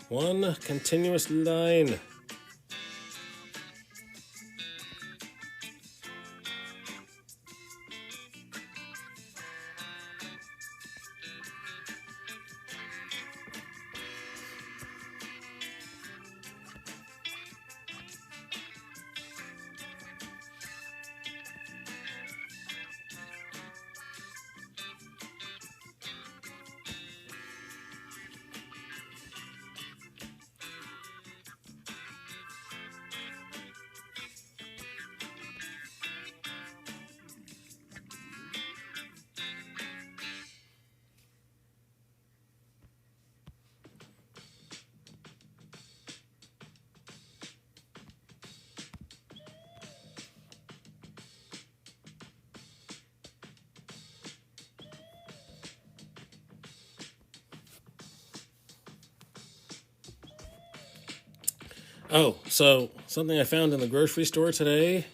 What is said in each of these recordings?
One continuous line. Oh, so something I found in the grocery store today.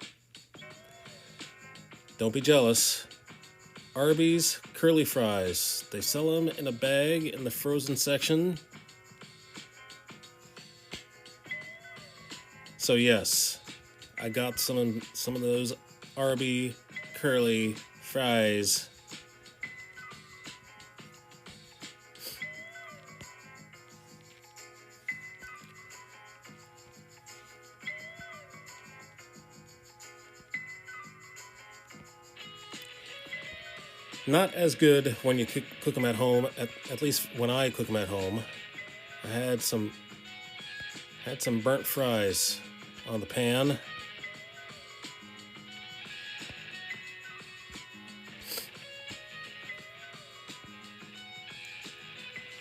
Don't be jealous. Arby's curly fries. They sell them in a bag in the frozen section. So yes, I got some of those Arby curly fries. Not as good when you cook them at home. At least when I cook them at home, I had some burnt fries on the pan.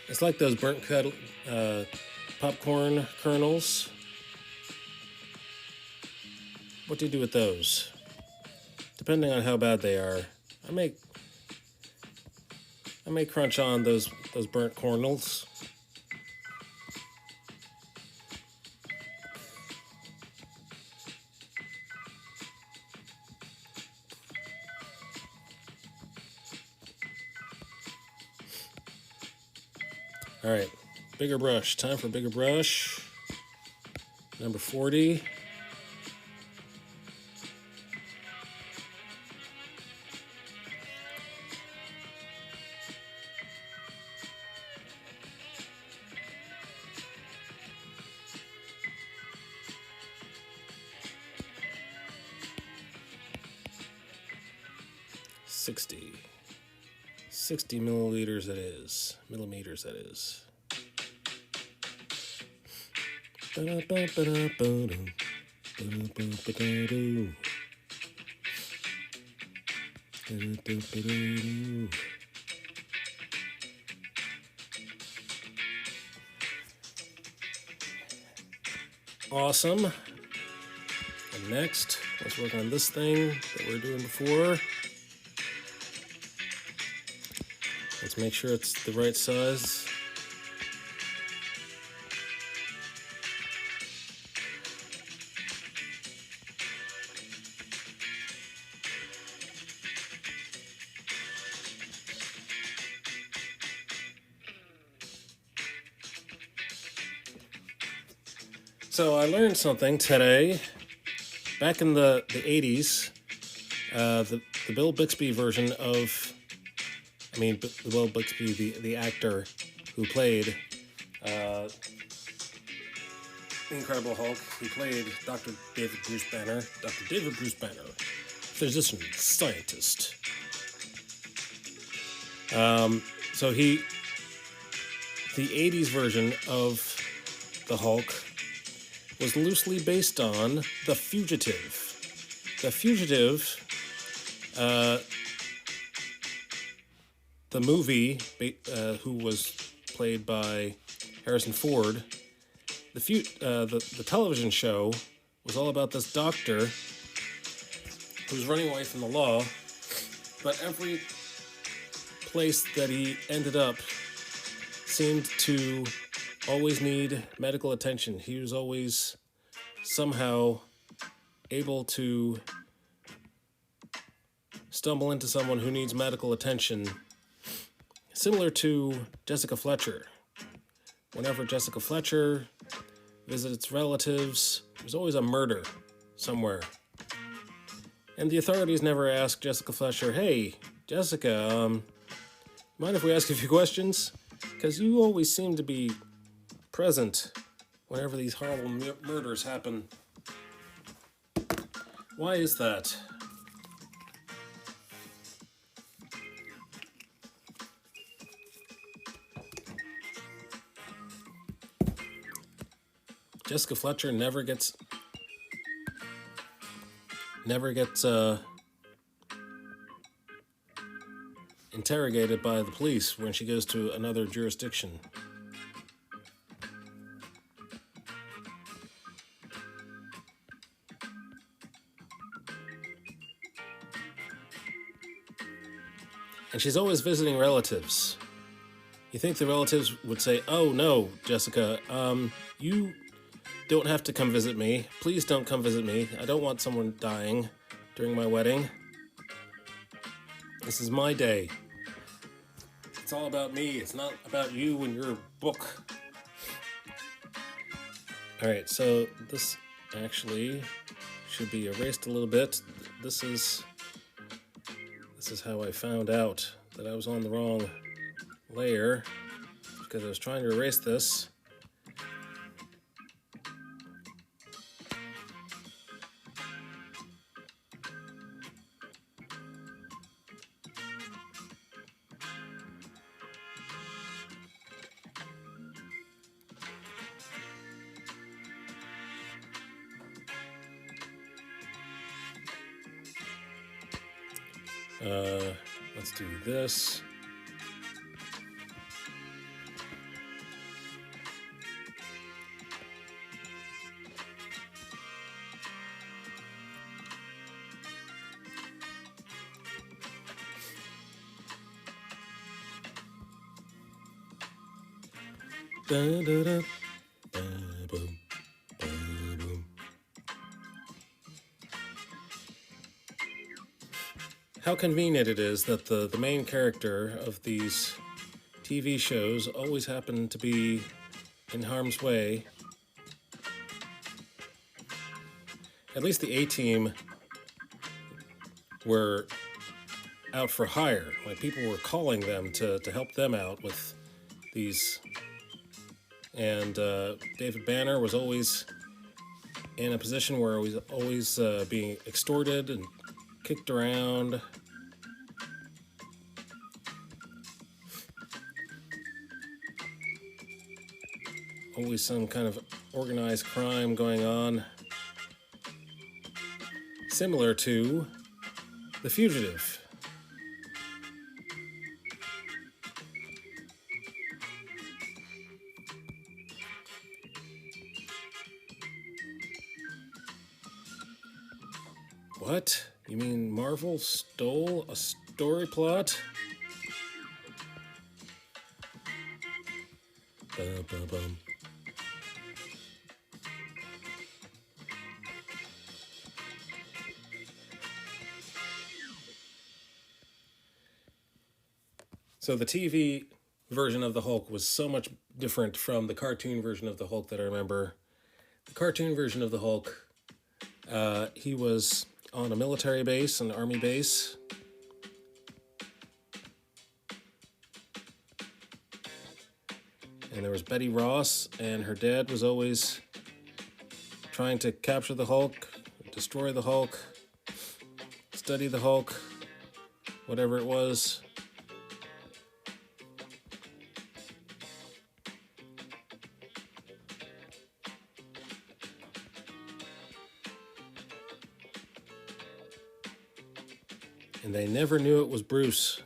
It's like those popcorn kernels. What do you do with those? Depending on how bad they are, I may crunch on those burnt kernels. All right, bigger brush. Time for bigger brush. Number 40. Sixty milliliters that is. Millimeters that is. Awesome. And next, let's work on this thing that we were doing before. Let's make sure it's the right size. So I learned something today. Back in the 80s, the Bill Bixby version of, Bill Bixby, the actor who played the Incredible Hulk, he played Dr. David Bruce Banner. Dr. David Bruce Banner, physician, scientist. So the 80s version of the Hulk was loosely based on The Fugitive. The Fugitive, the movie, who was played by Harrison Ford, the television show was all about this doctor who was running away from the law, but every place that he ended up seemed to always need medical attention. He was always somehow able to stumble into someone who needs medical attention, similar to Jessica Fletcher. whenever Jessica Fletcher visits relatives, there's always a murder somewhere. And the authorities never ask Jessica Fletcher, hey, Jessica, mind if we ask a few questions? Because you always seem to be present whenever these horrible murders happen. Why is that? Jessica Fletcher never gets interrogated by the police when she goes to another jurisdiction. And she's always visiting relatives. You think the relatives would say, oh no, Jessica, you don't have to come visit me. Please don't come visit me. I don't want someone dying during my wedding. This is my day. It's all about me. It's not about you and your book. All right, so this actually should be erased a little bit. This is how I found out that I was on the wrong layer, because I was trying to erase this. Let's do this. Da, da, da. Boom. Boom. How convenient it is that the main character of these TV shows always happen to be in harm's way. At least the A-Team were out for hire. Like, people were calling them to help them out with these. And David Banner was always in a position where he was always being extorted and kicked around. Always some kind of organized crime going on. Similar to The Fugitive. What? You mean Marvel stole a story plot? Bum, bum, bum. So the TV version of the Hulk was so much different from the cartoon version of the Hulk that I remember. The cartoon version of the Hulk, he was on a military base, an army base. And there was Betty Ross, and her dad was always trying to capture the Hulk, destroy the Hulk, study the Hulk, whatever it was. And they never knew it was Bruce.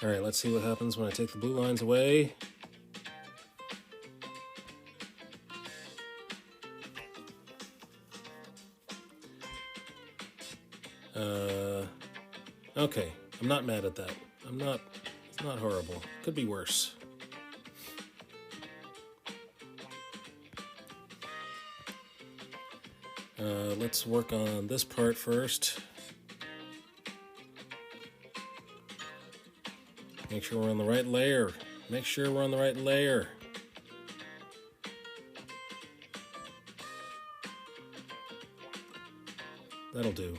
All right, let's see what happens when I take the blue lines away. Okay, I'm not mad at that. It's Not horrible. Could be worse. Let's work on this part first. Make sure we're on the right layer. Make sure we're on the right layer. That'll do.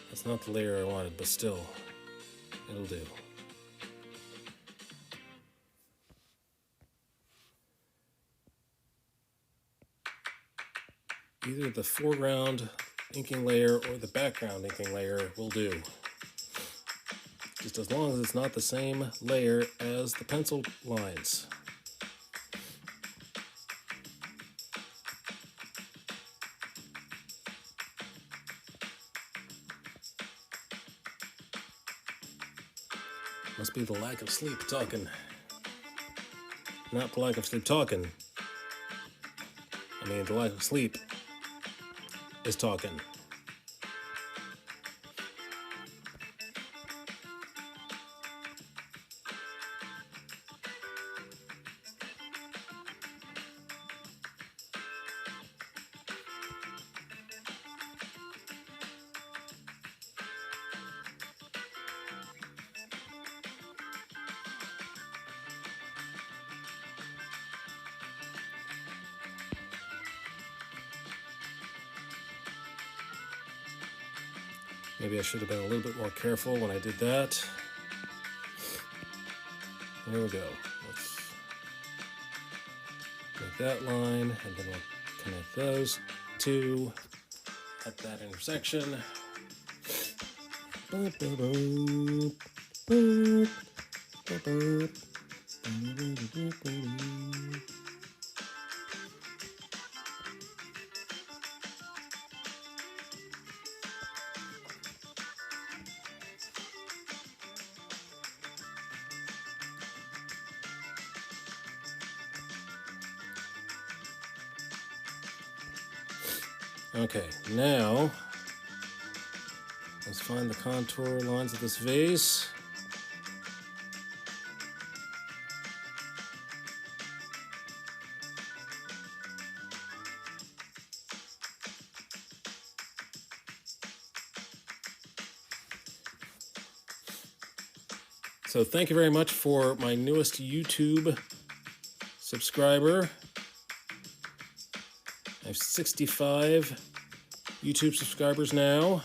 That's not the layer I wanted, but still, it'll do. Either the foreground inking layer or the background inking layer will do. Just as long as it's not the same layer as the pencil lines. Must be the lack of sleep talking. Not the lack of sleep talking. I mean, the lack of sleep is talking. Maybe I should have been a little bit more careful when I did that. There we go. Let's make that line, and then we'll connect those two at that intersection. Okay, now let's find the contour lines of this vase. So thank you very much for my newest YouTube subscriber. I have 65 YouTube subscribers now.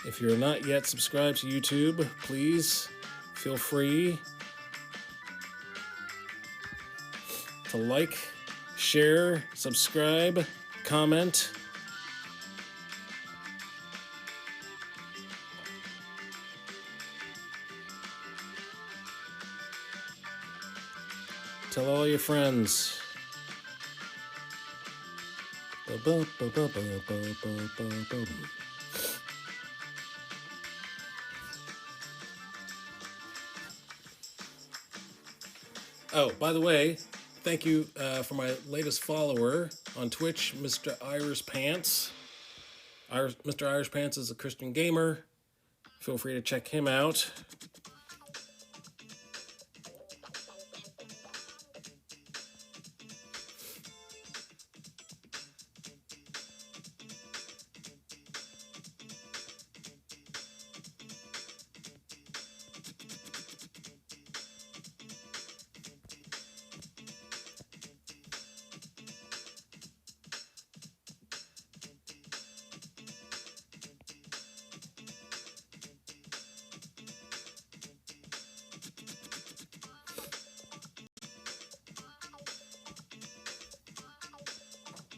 If you're not yet subscribed to YouTube, please feel free to like, share, subscribe, comment. Tell all your friends. Oh, by the way, thank you for my latest follower on Twitch, Mr. Irish Pants. Mr. Irish Pants is a Christian gamer. Feel free to check him out.